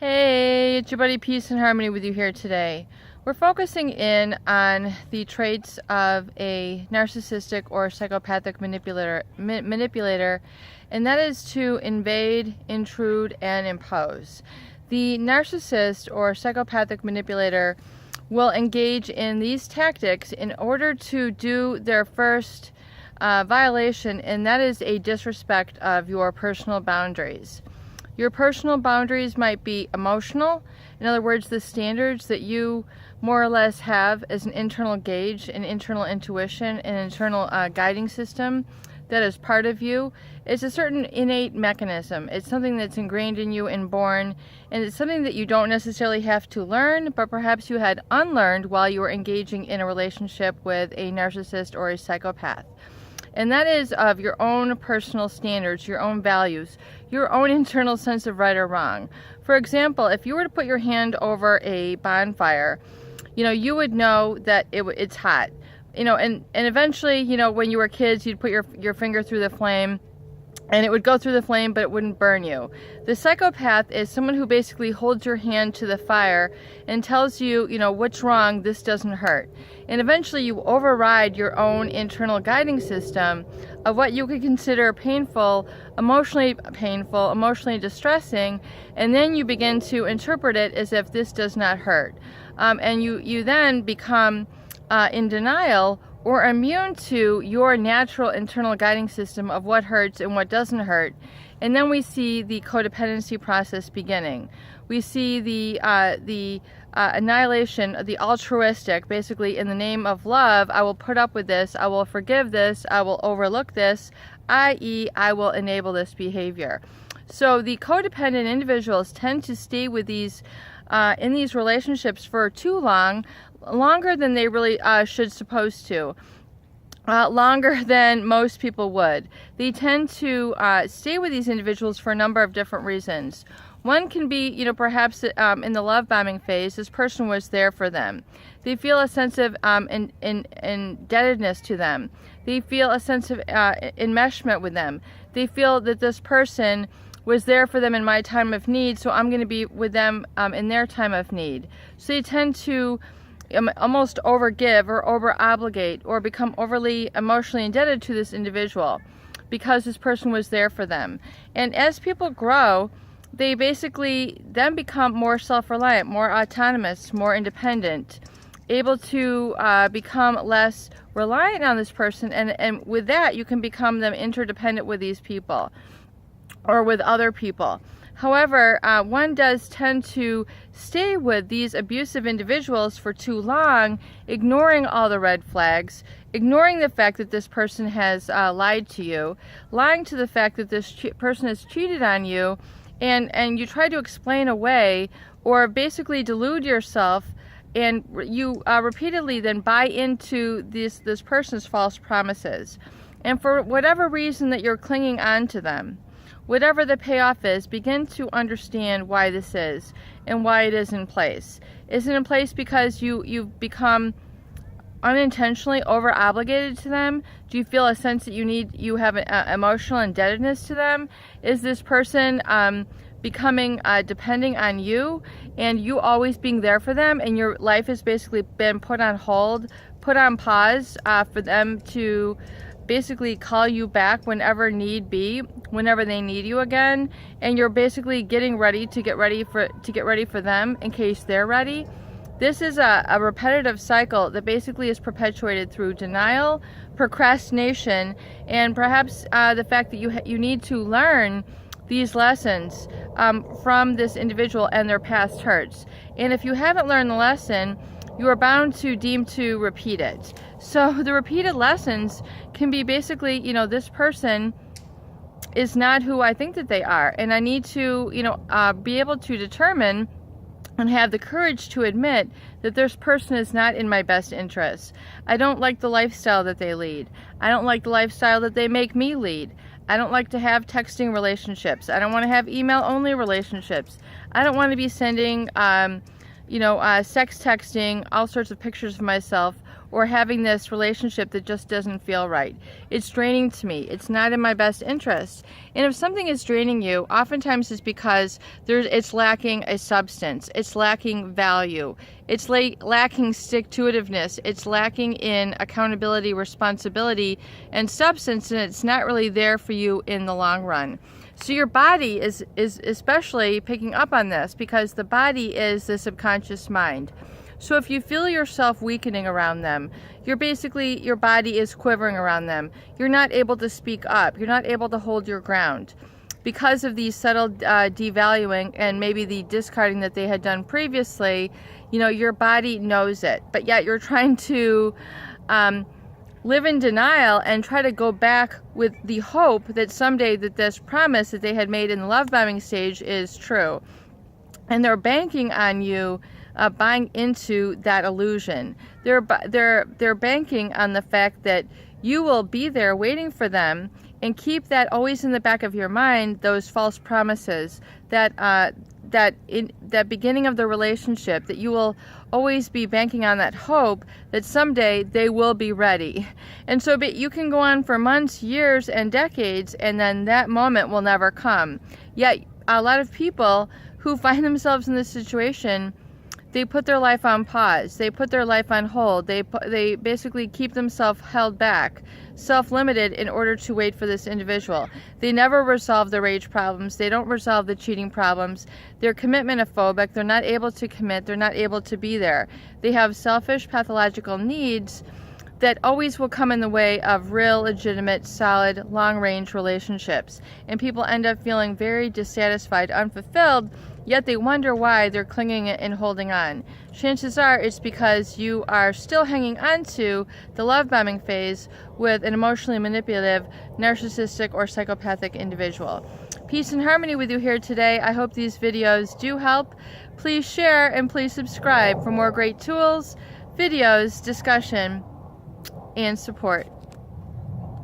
Hey, it's your buddy Peace and Harmony with you here today. We're focusing in on the traits of a narcissistic or psychopathic manipulator, and that is to invade, intrude, and impose. The narcissist or psychopathic manipulator will engage in these tactics in order to do their first violation, and that is a disrespect of your personal boundaries. Your personal boundaries might be emotional. In other words, the standards that you more or less have as an internal gauge, an internal intuition, an internal guiding system that is part of you. It's a certain innate mechanism. It's something that's ingrained in you and born, and it's something that you don't necessarily have to learn, but perhaps you had unlearned while you were engaging in a relationship with a narcissist or a psychopath. And that is of your own personal standards, your own values, your own internal sense of right or wrong. For example, if you were to put your hand over a bonfire, you would know that it's hot. And eventually, when you were kids, you'd put your finger through the flame, and it would go through the flame, but it wouldn't burn you. The psychopath is someone who basically holds your hand to the fire and tells you, what's wrong, this doesn't hurt. And eventually you override your own internal guiding system of what you could consider painful, emotionally distressing, and then you begin to interpret it as if this does not hurt. And you then become in denial or immune to your natural internal guiding system of what hurts and what doesn't hurt. And then we see the codependency process beginning. We see the annihilation of the altruistic, basically in the name of love, I will put up with this, I will forgive this, I will overlook this, i.e. I will enable this behavior. So the codependent individuals tend to stay with these in these relationships for too long, longer than they really should supposed to. Longer than most people would. They tend to stay with these individuals for a number of different reasons. One can be, perhaps in the love bombing phase, this person was there for them. They feel a sense of indebtedness to them. They feel a sense of enmeshment with them. They feel that this person was there for them in my time of need, so I'm going to be with them in their time of need. So they tend to almost overgive or over-obligate or become overly emotionally indebted to this individual because this person was there for them. And as people grow, they basically then become more self-reliant, more autonomous, more independent, able to become less reliant on this person, and with that you can become them interdependent with these people or with other people. However, one does tend to stay with these abusive individuals for too long, ignoring all the red flags, ignoring the fact that this person has lied to you, lying to the fact that this person has cheated on you, and you try to explain away or basically delude yourself, and you repeatedly then buy into this person's false promises. And for whatever reason that you're clinging on to them, whatever the payoff is, begin to understand why this is and why it is in place. Is it in place because you've become unintentionally over-obligated to them? Do you feel a sense that you have an emotional indebtedness to them? Is this person becoming depending on you and you always being there for them, and your life has basically been put on hold, put on pause for them to basically call you back whenever need be, whenever they need you again, and you're basically getting ready to get ready for them in case they're ready? This is a repetitive cycle that basically is perpetuated through denial, procrastination, and perhaps the fact that you need to learn these lessons from this individual and their past hurts. And if you haven't learned the lesson, you are bound to deem to repeat it. So the repeated lessons can be basically, this person is not who I think that they are, and I need to, be able to determine and have the courage to admit that this person is not in my best interest. I don't like the lifestyle that they lead. I don't like the lifestyle that they make me lead. I don't like to have texting relationships. I don't want to have email-only relationships. I don't want to be sending sex texting all sorts of pictures of myself or having this relationship that just doesn't feel right. It's draining to me. It's not in my best interest. And if something is draining you, oftentimes it's because it's lacking a substance. It's lacking value. It's lacking stick-to-itiveness. It's lacking in accountability, responsibility, and substance, and it's not really there for you in the long run. So your body is especially picking up on this, because the body is the subconscious mind. So if you feel yourself weakening around them, your body is quivering around them. You're not able to speak up. You're not able to hold your ground because of these subtle devaluing and maybe the discarding that they had done previously. You know, your body knows it, but yet you're trying to live in denial and try to go back with the hope that someday that this promise that they had made in the love bombing stage is true. And they're banking on you buying into that illusion. They're banking on the fact that you will be there waiting for them, and keep that always in the back of your mind, those false promises, that beginning of the relationship, that you will always be banking on that hope that someday they will be ready. And so you can go on for months, years, and decades, and then that moment will never come. Yet a lot of people who find themselves in this situation, they put their life on pause. They put their life on hold. They basically keep themselves held back, self-limited, in order to wait for this individual. They never resolve the rage problems. They don't resolve the cheating problems. They're commitment-phobic. They're not able to commit. They're not able to be there. They have selfish, pathological needs that always will come in the way of real, legitimate, solid, long-range relationships. And people end up feeling very dissatisfied, unfulfilled, yet they wonder why they're clinging and holding on. Chances are it's because you are still hanging on to the love bombing phase with an emotionally manipulative, narcissistic, or psychopathic individual. Peace and harmony with you here today. I hope these videos do help. Please share and please subscribe for more great tools, videos, discussion, and support.